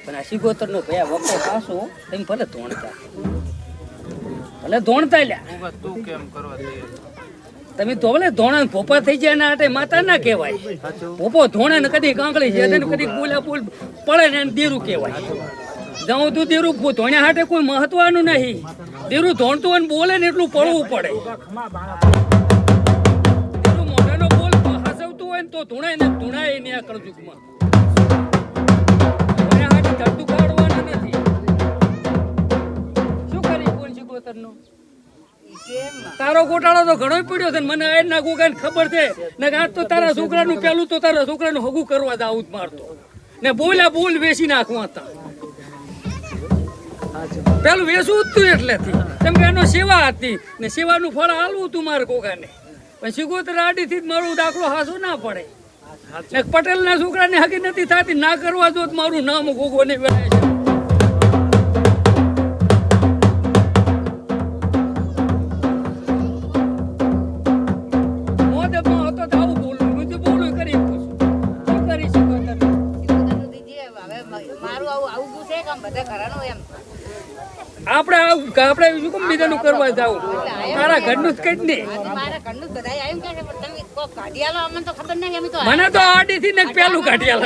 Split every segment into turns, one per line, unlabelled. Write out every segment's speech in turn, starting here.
પણ આ સિગોતર નો ભયા વખો ખાસો તેમ ભલે ધોણતા લ્યા
તું કેમ કરવા દે
તમે તો ભલે ધોણા ભોપા થઈ જાય ના હાટે માતા ના કહેવાય ભોપો ધોણે ને કદી કાંકળી છે કદી બોલા બોલ પડે ને દેરું કહેવાય જાઉં તું દેરું ધોણ્યા હાટે કોઈ મહત્વનું નહીં દેરું ધોણતું હોય ને બોલે ને એટલું પડવું પડે દેરું મોઢાનો બોલ હસવતું હોય ને તો ધૂણાય ને ધૂણાય ને આ કળજુગમાં ધોણ્યા હાટે ધરતું કાઢવાના નથી શું કરી કોણ સિગોતરનું તારો ગોટાળો તો ઘણો પડ્યો છે મને આ ના ગોગાને ખબર છે ને આજ તો તારા છોકરાનું પેલું તો તારા છોકરાનું હગું કરવા જ આવું જ મારતો ને બોલ્યા બોલ વેચી નાખવા હતા પેલું વેચવું જ તું એટલેથી કેમ કે એનો સેવા હતી ને સેવાનું ફળ હાલવું તું મારે ગોગાને પણ સિગોતર આડીથી જ મારું દાખલો હાસો ના પડે ને પટેલના છોકરાને હકી નથી થતી ના કરવા જો મારું નામ ગોગોને વેળાય છે આપણે શું કેમ બીજાનું કરવા જાવ તારા ઘરનું જ કઈ જ નહીં મને તો આડી થી ને પેલું કાઢી આલ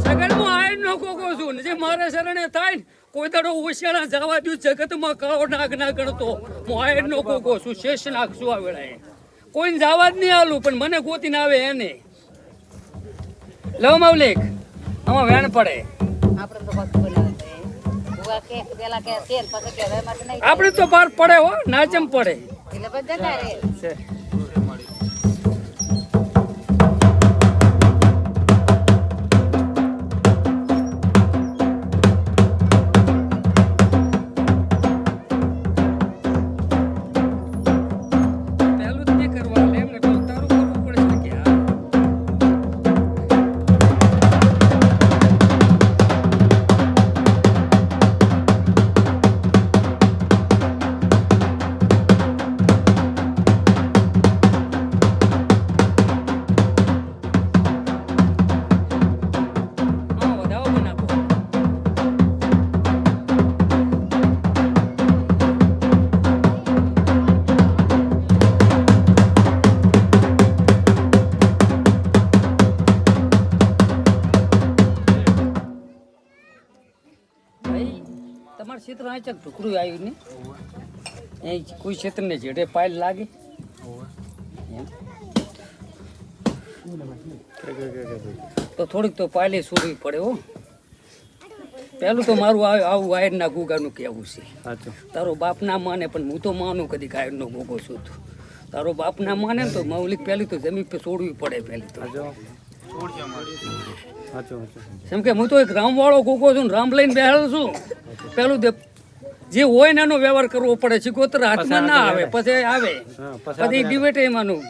સગડમાં આય નો કોકો છું જે મારે શરણે થાય ને કોઈ દાડો હોશિયારા જવા દઉં જગતમાં કાળો નાગ ના ગણતો હું આયર નો કોકો છું શેષ નાખશું આ વેળાએ કોઈને જવા જ નહીં આલું પણ મને ગોતીને આવે એને લવ માવલિક આમાં વેણ પડે આપણે તો પાર પડે હો નાચમ પડે ક્ષેત્ર આ ચક ઢુકડું આવ્યું ને એ કોઈ ક્ષેત્રને જેડે પાયલ લાગે તો થોડીક તો પાયલે છોડવી પડે હો પેલું તો મારું આવું વાયરના ગુગાનું કહેવું છે તારો બાપ ના માને પણ હું તો માનું કદી ગાયરનો ગોગો છું તારો બાપ ના માને ને તો મૌલિક પહેલી તો જમીન પર છોડવી પડે પહેલી તો કેમ કે હું તો એક રામ વાળો ગોગો છું રામ લઈને બેઠો છું પેલું જે હોય ને એનો વ્યવહાર કરવો પડે સિગોતર હાથમાં ના આવે પછી આવે પછી ડિબેટ એમાંનું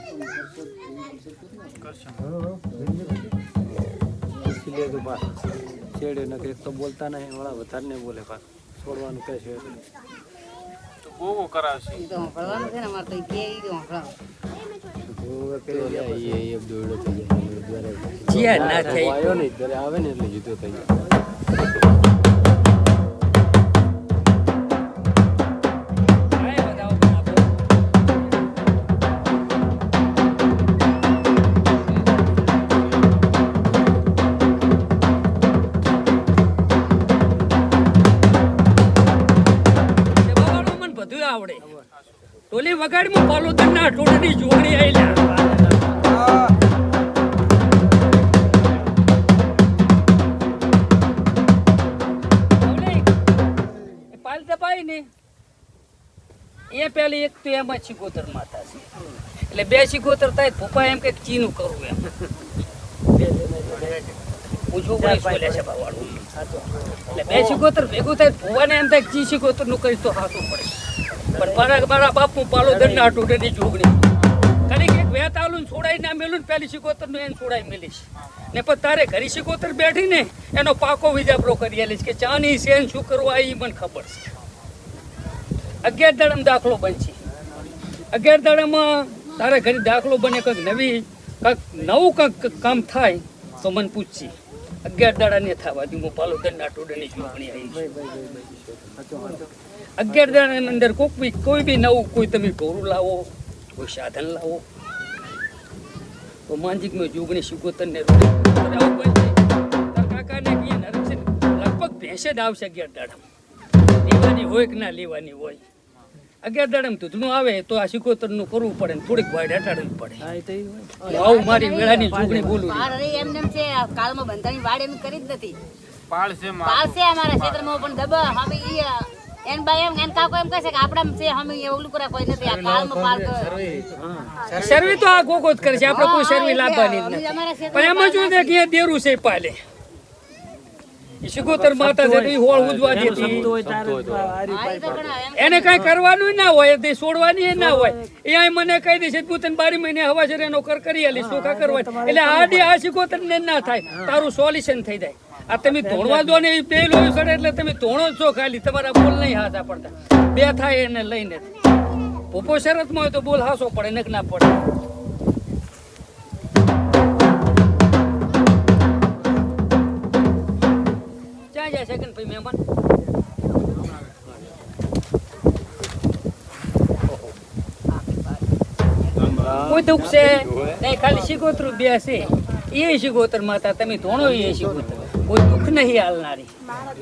છેડે નથી એક તો બોલતા નહીં વાળા વધારે નહીં બોલે છોડવાનું કહે છે
બહુ કરાવશે
આવે ને એટલે જીતો થઈ જાય
ટોલી વગાડમાં પાલોદરના ટોળની જોગણી આયલા પાલ દબાઈ ને એ પેલી એક તો એમાં સિગોતર માતા છે એટલે બે સિગોતર થાય ભૂપા એમ કઈક ચીનું કરવું એમ પૂછવું પડે બોલે છે બાવાળું એટલે બે સિગોતર ભેગું થાય ભૂવાને એમ થાય ચી સિગોતર નું કઈ તો હાથું પડે પણ મારા બાપનું પાલો દંડા ટોટેની જોગણી કડીક એક વેતાલું છોડાઈ ના મેલું ને પેલી સિકોતર નું એને છોડાઈ મેલીશ ને પણ તારે ઘરી સિકોતર બેઠી ને એનો પાકો વિજાપરો કરી આલીશ કે ચાની સેન શું કરવા એ મને ખબર છે 11 દાડામાં દાખલો બનશે. 11 દાડામાં તારે ઘરે દાખલો બને કંઈક નવું કંઈક કામ થાય તો મને પૂછશે. 11 દાડા ને થવા દી હું પાલોદરના ટોડની ચૂંટણી આવી છે. 11 દાડાની અંદર કોઈ બી નવું કોઈ તમે ઢોરું લાવો, કોઈ સાધન લાવો તો માંજીકમાં જોગણી શિકોતરને કાકાને કહીએ નરસિંહ લગભગ ભેંસે જ આવશે 11 દાડામાં. લેવાની હોય કે ના લેવાની હોય, 11 દાડામાં દૂધનું આવે તો આ શિકોતરનું કરવું પડે ને થોડીક વાડ હટાડવી પડે. હું આવું મારી વેળાની જોગણી બોલું છું.
એમને એમ છે કાળમાં બંધાની વાડ એમ કરી જ નથી.
પાળ છે
પાળ છે અમારા ક્ષેત્રમાં પણ દબા હવે ઈ એન ભાઈ એમ એન કાકો એમ કહે છે કે આપણા છે અમે ઓલું કરા કોઈ નથી. આ કાળમાં પાળ
સર્વે તો આ ગોગો જ કરે છે, આપણે કોઈ સર્વે લાવવાની જ નથી. પણ એમાં શું છે કે દેરું છે પાલે શિકોતર માતા છે એ હોળ ઉજવા દેતી, એને કઈ કરવાનું ના હોય, તે છોડવાની ના હોય. એ મને કહી દેશે તું તને 12 મહિને હવા છે એનો કર કરી આલી ચોખા કરવા. એટલે આ શિકોતર ને ના થાય, તારું સોલ્યુશન થઈ જાય. આ તમે ધોણવા દો ને એ બે લોહી સડે એટલે તમે ધોણો જ છો ખાલી, તમારા બોલ નહીં હાથા પડતા. બે થાય એને લઈને પોપો શરતમાં હોય તો બોલ હાસો પડે ને ના પડે. ક્યાં જાય સેકન્ડ ભાઈ મહેમાન? કોઈ દુઃખ છે નહીં, ખાલી શિકોતરું બે છે એ શિકોતર માતા, તમે ધોણો એ શિકોતર, કોઈ દુઃખ નહીં હાલનારી.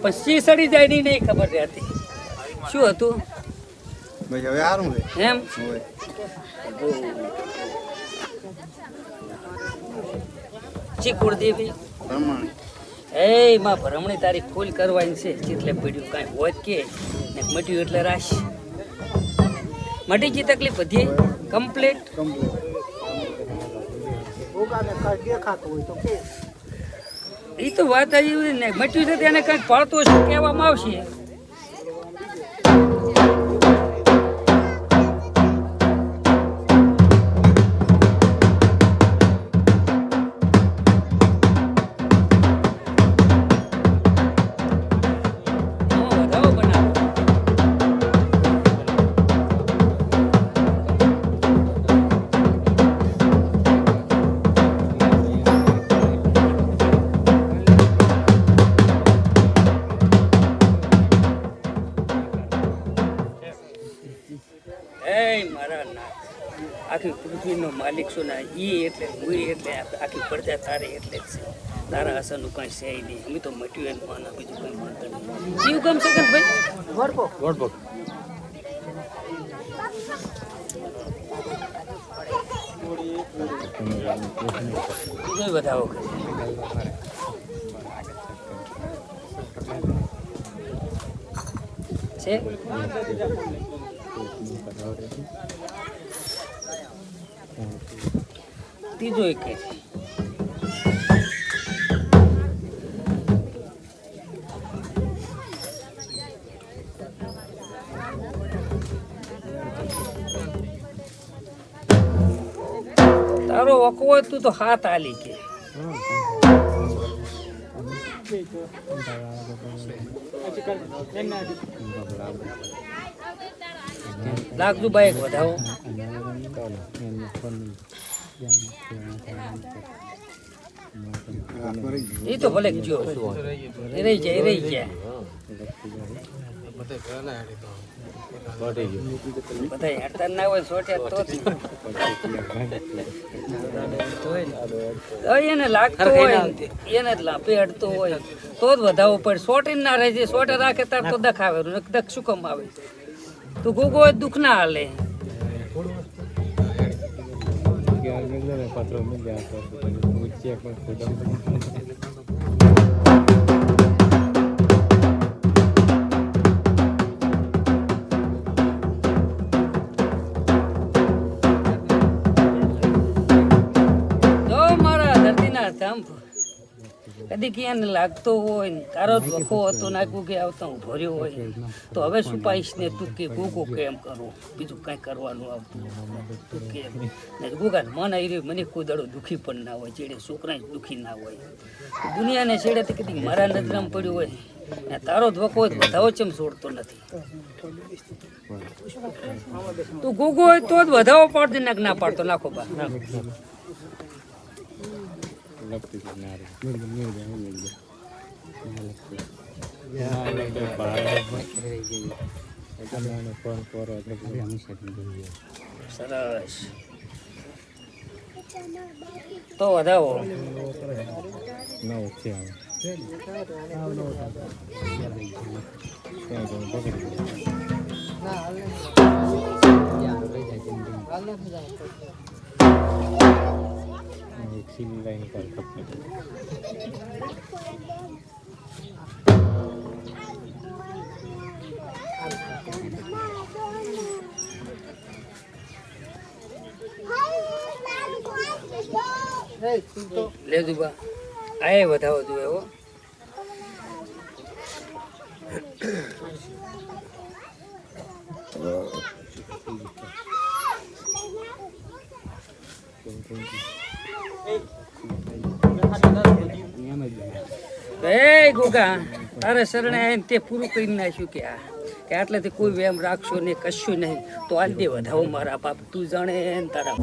પણ સી સડી જાય ની નહીં ખબર રહેતી. શું હતું એમ? ચીકુળદેવી એ માં ભરમણી તારી ફૂલ કરવાની છે. ચીટલે પડ્યું કાંઈ હોય કે ને મટ્યું એટલે રાશ મટી ગઈ. તકલીફ બધી કમ્પ્લીટ. એ તો વાત આવી ને મટ્યું છે તેને કંઈક પાળતો કહેવામાં આવશે. આખી પૃથ્વીનો માલિક છો ને એ એટલે હું એટલે આખી પ્રજા તારે એટલે જ છે. તારા આશાનું કાંઈ છે નહીં. અમે તો મટ્યું એને માના, બીજું કંઈ માનતા નહીં. જીવ ગમ છે કે ભાઈ વડપોક બીજો વધાવો છે. ત્રીજો એક તારો વકો હોય તું તો હાથ આલી કે લાગજુ બાઈક વધાવો. એ તો ભલે જો એ રહી જાય બધા હેડતા ના હોય સોટ્યા તો એને લાગતો હોય, એને લાપે હડતો હોય તો જ વધાવો પડે. સોટી ના રહે છે, સોટે રાખે તાર તો દખ આવે. દખ શું કામ આવે? તો ગોગો હોય દુઃખ ના હાલે. કદી ક્યાં લાગતો હોય ને તારો જ વખો હતો નાખ્યું કે આવતા હું ભર્યો હોય તો હવે શું પાઈશ ને તું કે ગોગો કેમ કરું બીજું કાંઈ કરવાનું આવતું તું કેમ ને ગોગા મન આવી રહ્યું મને કોઈ દાડો દુઃખી પણ ના હોય જેડે છોકરા દુઃખી ના હોય દુનિયાને છેડેથી કદી મારા નજરમાં પડ્યું હોય ને તારો જ વખો વધાવો ચમ છોડતો નથી તું ગોગો હોય તો જ વધાવો પાડજે ના પાડતો નાખો બા સરસ તો વધાવો લે દુબા આ વધાવો જોઈએ હો એ ગોગા તારે શરણે આવીને તે પૂરું કરી નાખ્યું કે આટલેથી કોઈ વેમ રાખશો ને કશું નહીં તો આજ દે વધાવો મારા બાપ તું જાણે ને તારા